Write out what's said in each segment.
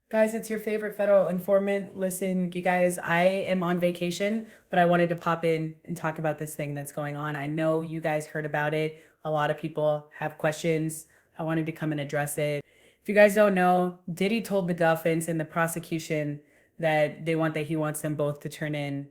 Guys, it's your favorite federal informant. Listen, you guys, I am on vacation, but I wanted to pop in and talk about this thing that's going on. I know you guys heard about it. A lot of people have questions. I wanted to come and address it. If you guys don't know, Diddy told the Dolphins in the prosecution that he wants them both to turn in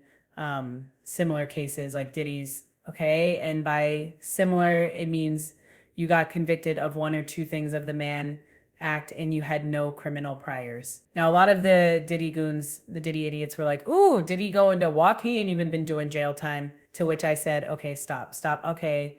similar cases like Diddy's. Okay, and by similar, it means you got convicted of one or two things of the man act and you had no criminal priors. Now, a lot of the Diddy goons, the Diddy idiots were like, ooh, did he go into walk? He ain't even been doing jail time. To which I said, okay, stop. Okay,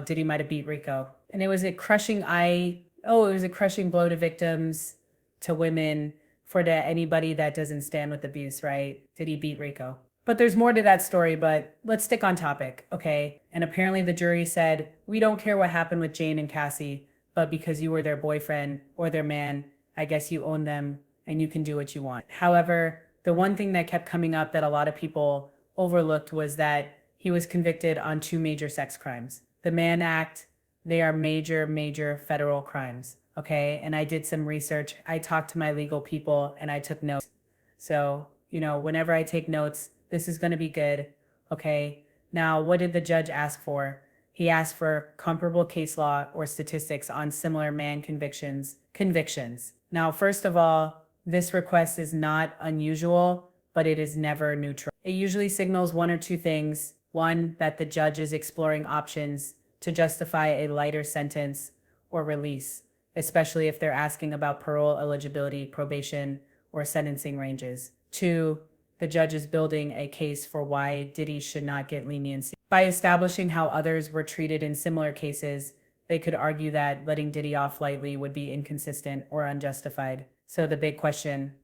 Diddy might have beat Rico. And it was a crushing it was a crushing blow to victims, to women, for anybody that doesn't stand with abuse, right? Did he beat Rico? But there's more to that story, but let's stick on topic, okay? And apparently the jury said, we don't care what happened with Jane and Cassie, but because you were their boyfriend or their man, I guess you own them and you can do what you want. However, the one thing that kept coming up that a lot of people overlooked was that he was convicted on two major sex crimes. The Mann Act, they are major federal crimes, okay? And I did some research. I talked to my legal people and I took notes. So, whenever I take notes, this is going to be good, okay? Now, what did the judge ask for? He asked for comparable case law or statistics on similar man convictions. Now, first of all, this request is not unusual, but it is never neutral. It usually signals one or two things. One, that the judge is exploring options to justify a lighter sentence or release, especially if they're asking about parole eligibility, probation, or sentencing ranges. Two, the judge is building a case for why Diddy should not get leniency. By establishing how others were treated in similar cases, they could argue that letting Diddy off lightly would be inconsistent or unjustified. So the big question,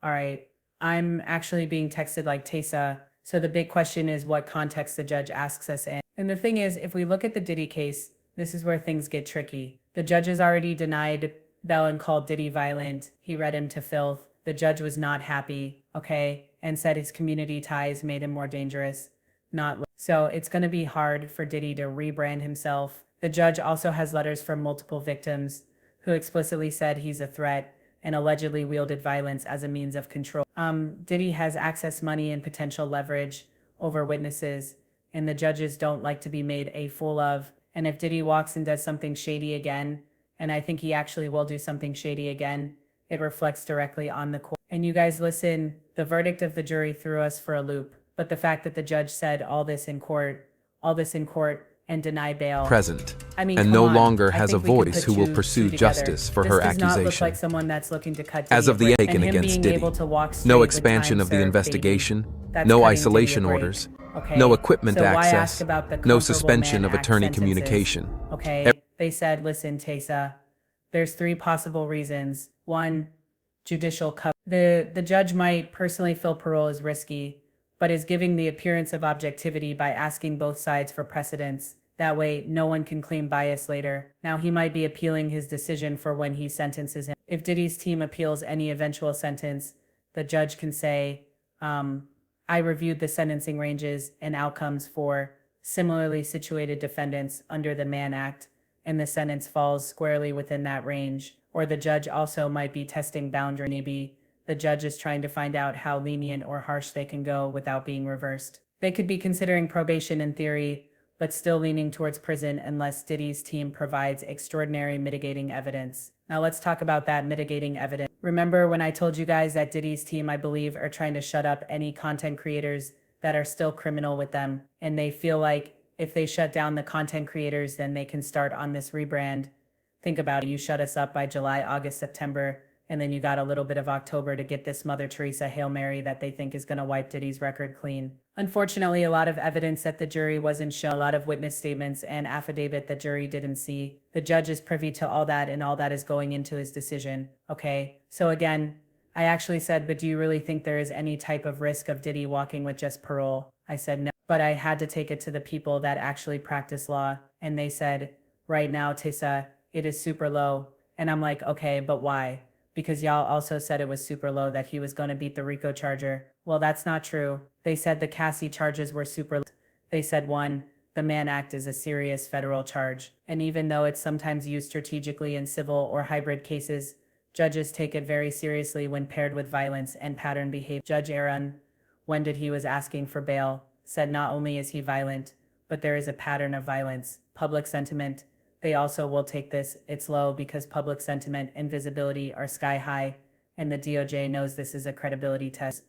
all right, I'm actually being texted like Tesa. So the big question is what context the judge asks us in. And the thing is, if we look at the Diddy case, this is where things get tricky. The judge has already denied bail and called Diddy violent. He read him to filth. The judge was not happy, okay, and said his community ties made him more dangerous. So it's going to be hard for Diddy to rebrand himself. The judge also has letters from multiple victims who explicitly said he's a threat and allegedly wielded violence as a means of control. Diddy has access money and potential leverage over witnesses, and the judges don't like to be made a fool of. And if Diddy walks and does something shady again, and I think he actually will do something shady again, it reflects directly on the court. And you guys listen, the verdict of the jury threw us for a loop. But the fact that the judge said all this in court, and deny bail. Present, I mean, and come no on. longer I has a think we could voice put who will two pursue together. justice for This her does not look accusation. like someone that's looking to cut As Diddy of the a break. taken And him against being Diddy, able to walk straight no with expansion time of the served, investigation, baby. That's no cutting isolation Diddy a break. orders, Okay. no equipment So why ask access, about the no comparable suspension Mann of Act attorney sentences? communication. Okay. They said, listen, Tesa, there's three possible reasons. One, judicial cover. The judge might personally feel parole is risky, but is giving the appearance of objectivity by asking both sides for precedence. That way, no one can claim bias later. Now, he might be appealing his decision for when he sentences him. If Diddy's team appeals any eventual sentence, the judge can say, I reviewed the sentencing ranges and outcomes for similarly situated defendants under the Mann Act, and the sentence falls squarely within that range. Or the judge also might be testing boundary. Maybe the judge is trying to find out how lenient or harsh they can go without being reversed. They could be considering probation in theory, but still leaning towards prison unless Diddy's team provides extraordinary mitigating evidence. Now let's talk about that mitigating evidence. Remember when I told you guys that Diddy's team, I believe, are trying to shut up any content creators that are still criminal with them, and they feel like if they shut down the content creators, then they can start on this rebrand. Think about it. You shut us up by July, August, September, and then you got a little bit of October to get this Mother Teresa Hail Mary that they think is going to wipe Diddy's record clean. Unfortunately, a lot of evidence that the jury wasn't shown, a lot of witness statements and affidavit the jury didn't see. The judge is privy to all that, and all that is going into his decision. Okay, so again, I actually said, but do you really think there is any type of risk of Diddy walking with just parole? I said no, but I had to take it to the people that actually practice law, and they said, right now, Tessa, it is super low. And I'm like, okay, but why? Because y'all also said it was super low that he was going to beat the Rico charger. Well, that's not true. They said the Cassie charges were super low. They said, one, the Mann Act is a serious federal charge. And even though it's sometimes used strategically in civil or hybrid cases, Judges take it very seriously when paired with violence and pattern behavior. Judge Aaron, when did he was asking for bail, said not only is he violent, but there is a pattern of violence. Public sentiment, they also will take this, it's low because public sentiment and visibility are sky high, and the DOJ knows this is a credibility test.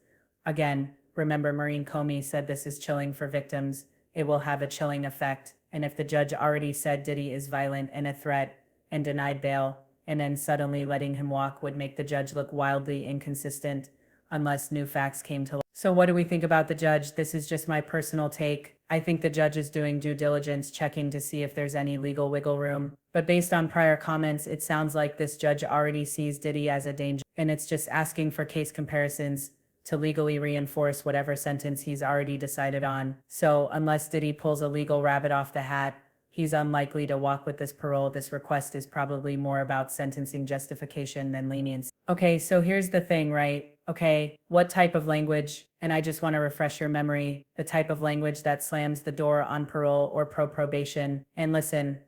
Again, remember Maureen Comey said this is chilling for victims. It will have a chilling effect. And if the judge already said Diddy is violent and a threat and denied bail, and then suddenly letting him walk would make the judge look wildly inconsistent unless new facts came to light. So what do we think about the judge? This is just my personal take. I think the judge is doing due diligence, checking to see if there's any legal wiggle room. But based on prior comments, it sounds like this judge already sees Diddy as a danger, and it's just asking for case comparisons to legally reinforce whatever sentence he's already decided on. So unless Diddy pulls a legal rabbit off the hat, he's unlikely to walk with this parole. This request is probably more about sentencing justification than leniency. Okay, so here's the thing, right? Okay, what type of language? And I just want to refresh your memory, the type of language that slams the door on parole or probation. And listen,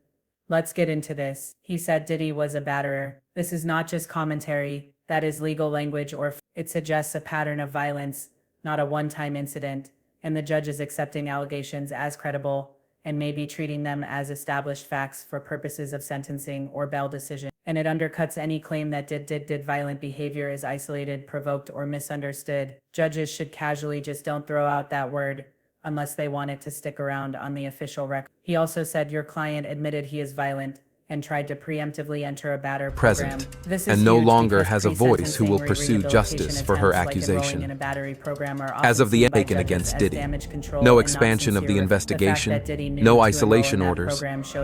let's get into this. He said Diddy was a batterer. This is not just commentary. That is legal language, or it suggests a pattern of violence, not a one-time incident. And the judge is accepting allegations as credible and maybe treating them as established facts for purposes of sentencing or bail decision. And it undercuts any claim that did violent behavior is isolated, provoked, or misunderstood. Judges should casually just don't throw out that word unless they want it to stick around on the official record. He also said your client admitted he is violent and tried to preemptively enter a batter program. Present, and no longer has a voice who will pursue justice for her accusation. As of the taken against Diddy, no expansion of the investigation, no isolation orders,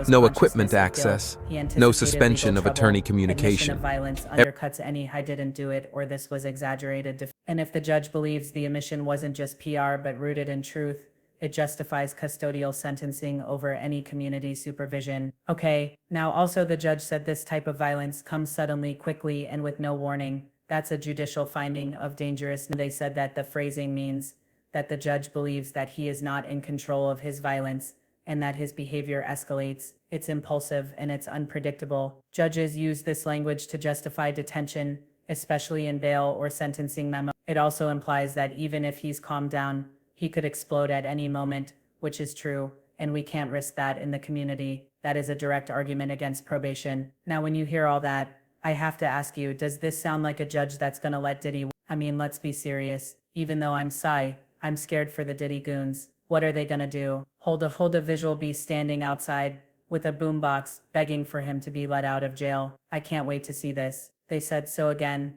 no equipment access, no suspension of attorney communication. Violence undercuts any I didn't do it or this was exaggerated. And if the judge believes the omission wasn't just PR but rooted in truth, it justifies custodial sentencing over any community supervision. Okay, now also the judge said this type of violence comes suddenly, quickly, and with no warning. That's a judicial finding of dangerousness. They said that the phrasing means that the judge believes that he is not in control of his violence and that his behavior escalates. It's impulsive and it's unpredictable. Judges use this language to justify detention, especially in bail or sentencing memo. It also implies that even if he's calmed down, he could explode at any moment, which is true, and we can't risk that in the community. That is a direct argument against probation. Now, when you hear all that, I have to ask you, does this sound like a judge that's gonna let Diddy? I mean, let's be serious. Even though I'm scared for the Diddy goons. What are they gonna do? Hold a visual be standing outside with a boombox begging for him to be let out of jail. I can't wait to see this. They said so again.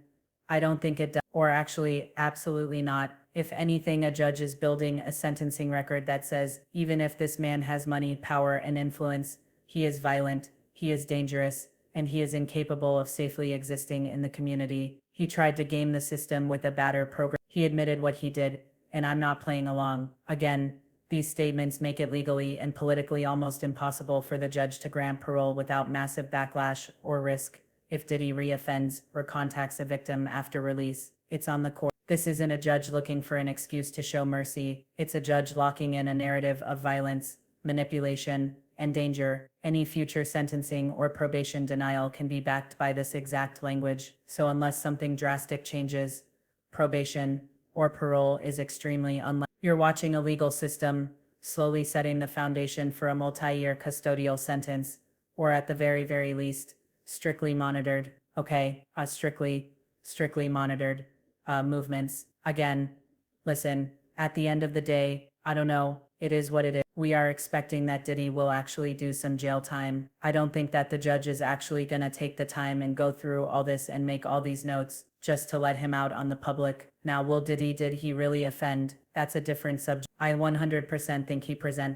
I don't think it does, or actually, absolutely not. If anything, a judge is building a sentencing record that says, even if this man has money, power, and influence, he is violent, he is dangerous, and he is incapable of safely existing in the community. He tried to game the system with a batter program. He admitted what he did, and I'm not playing along. Again, these statements make it legally and politically almost impossible for the judge to grant parole without massive backlash or risk. If Diddy reoffends or contacts a victim after release, it's on the court. This isn't a judge looking for an excuse to show mercy. It's a judge locking in a narrative of violence, manipulation, and danger. Any future sentencing or probation denial can be backed by this exact language. So unless something drastic changes, probation or parole is extremely unlikely. You're watching a legal system slowly setting the foundation for a multi-year custodial sentence, or at the very, very least, strictly monitored. Okay, strictly monitored. Movements. Again, listen, at the end of the day, I don't know, it is what it is. We are expecting that Diddy will actually do some jail time. I don't think that the judge is actually gonna take the time and go through all this and make all these notes just to let him out on the public. Now, did he really offend? That's a different subject. I 100% think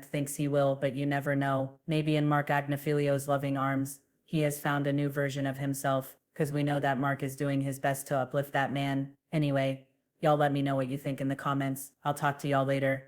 thinks he will, but you never know. Maybe in Mark Agnifilio's loving arms, he has found a new version of himself, because we know that Mark is doing his best to uplift that man. Anyway, y'all let me know what you think in the comments. I'll talk to y'all later.